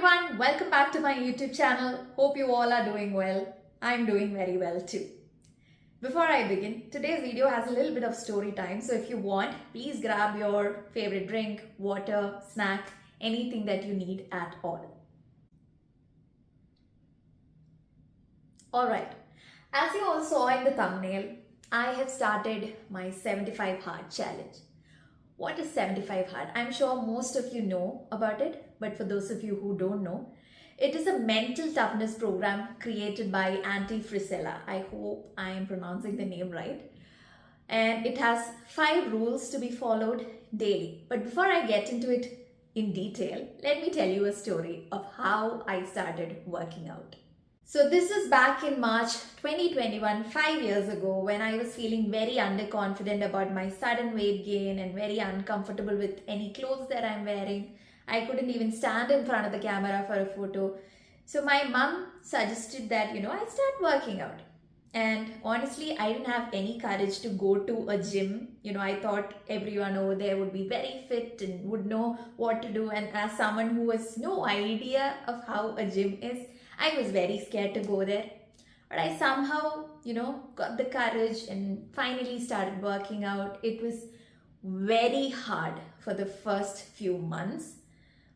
everyone, welcome back to my YouTube channel. Hope you all are doing well. I'm doing very well too. Before I begin, today's video has a little bit of story time. So if you want, please grab your favorite drink, water, snack, anything that you need at all. Alright, as you all saw in the thumbnail, I have started my 75 hard challenge. What is 75 hard? I'm sure most of you know about it, but for those of you who don't know, it is a mental toughness program created by Andy Frisella. I hope I am pronouncing the name right. And it has 5 rules to be followed daily. But before I get into it in detail, let me tell you a story of how I started working out. So this was back in March 2021, 5 years ago, when I was feeling very underconfident about my sudden weight gain and very uncomfortable with any clothes that I'm wearing. I couldn't even stand in front of the camera for a photo. So my mom suggested that, I start working out. And honestly, I didn't have any courage to go to a gym. I thought everyone over there would be very fit and would know what to do. And as someone who has no idea of how a gym is, I was very scared to go there. But I somehow, got the courage and finally started working out. It was very hard for the first few months,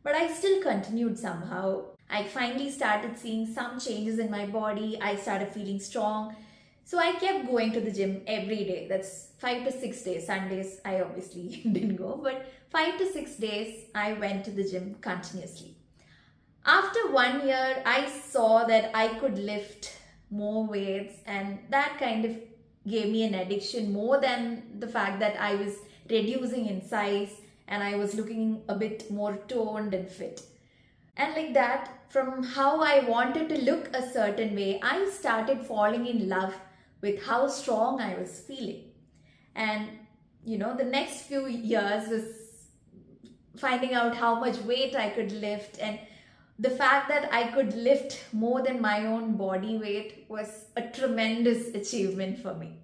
but I still continued somehow. I finally started seeing some changes in my body. I started feeling strong. So I kept going to the gym every day. That's 5 to 6 days. Sundays, I obviously didn't go, but 5 to 6 days, I went to the gym continuously. After 1 year, I saw that I could lift more weights, and that kind of gave me an addiction more than the fact that I was reducing in size and I was looking a bit more toned and fit. And like that, from how I wanted to look a certain way, I started falling in love with how strong I was feeling. And the next few years was finding out how much weight I could lift, and the fact that I could lift more than my own body weight was a tremendous achievement for me.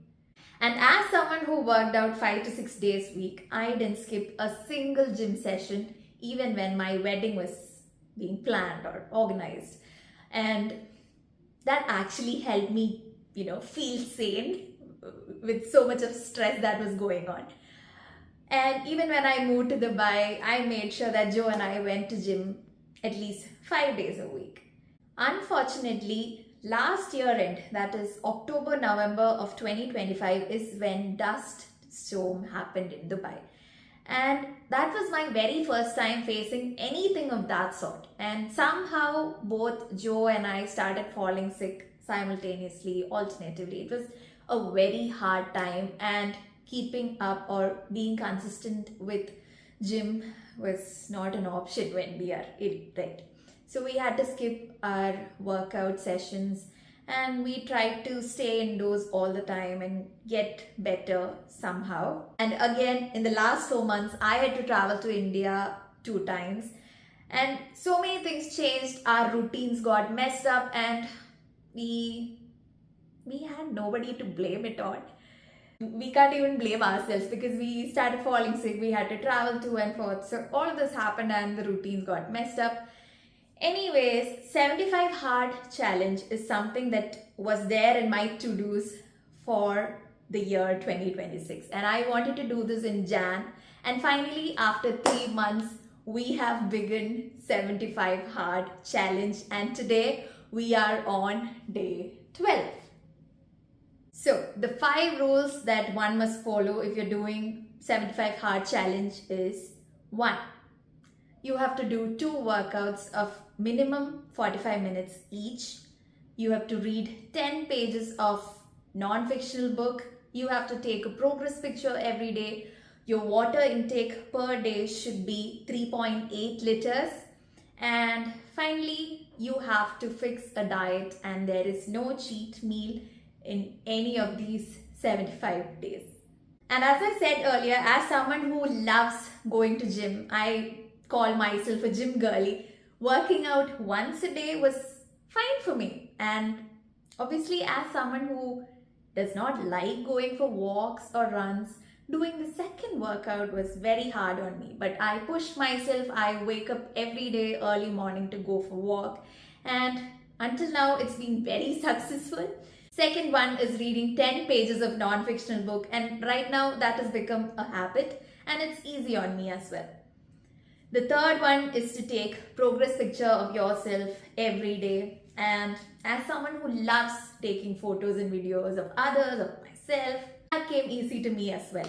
And as someone who worked out 5 to 6 days a week, I didn't skip a single gym session, even when my wedding was being planned or organized. And that actually helped me, feel sane with so much of stress that was going on. And even when I moved to Dubai, I made sure that Joe and I went to gym at least 5 days a week. Unfortunately, last year end, that is October, November of 2025, is when dust storm happened in Dubai. And that was my very first time facing anything of that sort. And somehow both Joe and I started falling sick simultaneously, alternatively. It was a very hard time, and keeping up or being consistent with gym was not an option when we are ill, right? So we had to skip our workout sessions, and we tried to stay indoors all the time and get better somehow. And again, in the last 4 months, I had to travel to India 2 times, and so many things changed. Our routines got messed up, and we had nobody to blame it on. We can't even blame ourselves because we started falling sick. We had to travel to and forth. So all of this happened and the routines got messed up. Anyways, 75 hard challenge is something that was there in my to-dos for the year 2026. And I wanted to do this in Jan. And finally, after 3 months, we have begun 75 hard challenge. And today we are on day 12. So the 5 rules that one must follow if you're doing 75 hard challenge is: 1. You have to do 2 workouts of minimum 45 minutes each. You have to read 10 pages of non-fictional book. You have to take a progress picture every day. Your water intake per day should be 3.8 liters. And finally, you have to fix a diet, and there is no cheat meal in any of these 75 days. And as I said earlier, as someone who loves going to gym, I call myself a gym girly. Working out once a day was fine for me. And obviously, as someone who does not like going for walks or runs, Doing the second workout was very hard on me, but I pushed myself. I wake up every day early morning to go for walk, and until now it's been very successful. Second one is reading 10 pages of non-fictional book, and right now that has become a habit and it's easy on me as well. The third one is to take progress picture of yourself every day, and as someone who loves taking photos and videos of others, of myself, that came easy to me as well.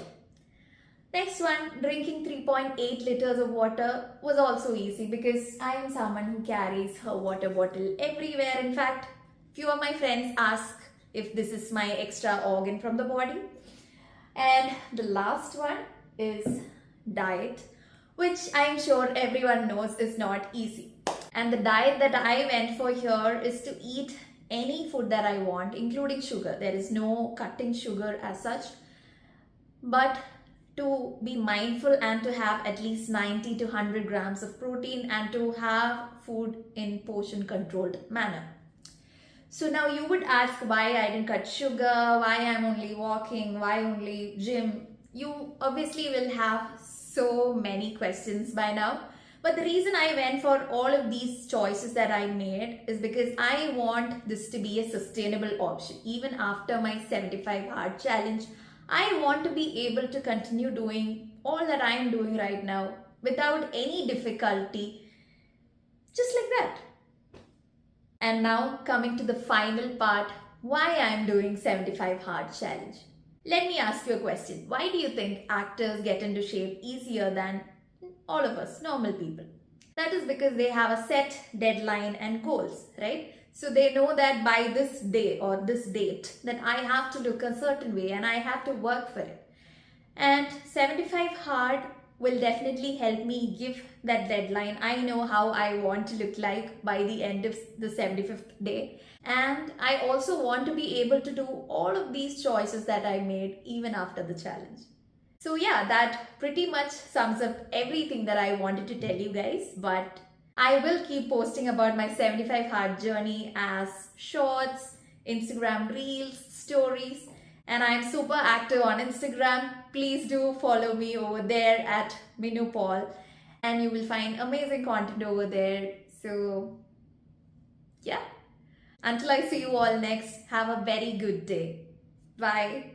Next one, drinking 3.8 liters of water was also easy because I am someone who carries her water bottle everywhere. In fact, few of my friends ask if this is my extra organ from the body. And the last one is diet, which I'm sure everyone knows is not easy. And the diet that I went for here is to eat any food that I want, including sugar. There is no cutting sugar as such, but to be mindful and to have at least 90 to 100 grams of protein and to have food in portion controlled manner. So now you would ask why I didn't cut sugar, why I'm only walking, why only gym. You obviously will have so many questions by now. But the reason I went for all of these choices that I made is because I want this to be a sustainable option. Even after my 75 hard challenge, I want to be able to continue doing all that I am doing right now without any difficulty, just like that. And now coming to the final part, why I am doing 75 hard challenge. Let me ask you a question. Why do you think actors get into shape easier than all of us, normal people? That is because they have a set deadline and goals, right? So they know that by this day or this date that I have to look a certain way and I have to work for it. And 75 hard will definitely help me give that deadline. I know how I want to look like by the end of the 75th day. And I also want to be able to do all of these choices that I made even after the challenge. So yeah, that pretty much sums up everything that I wanted to tell you guys. But I will keep posting about my 75 hard journey as shorts, Instagram reels, stories. And I'm super active on Instagram. Please do follow me over there at Minu Paul, and you will find amazing content over there. So yeah, until I see you all next, have a very good day. Bye.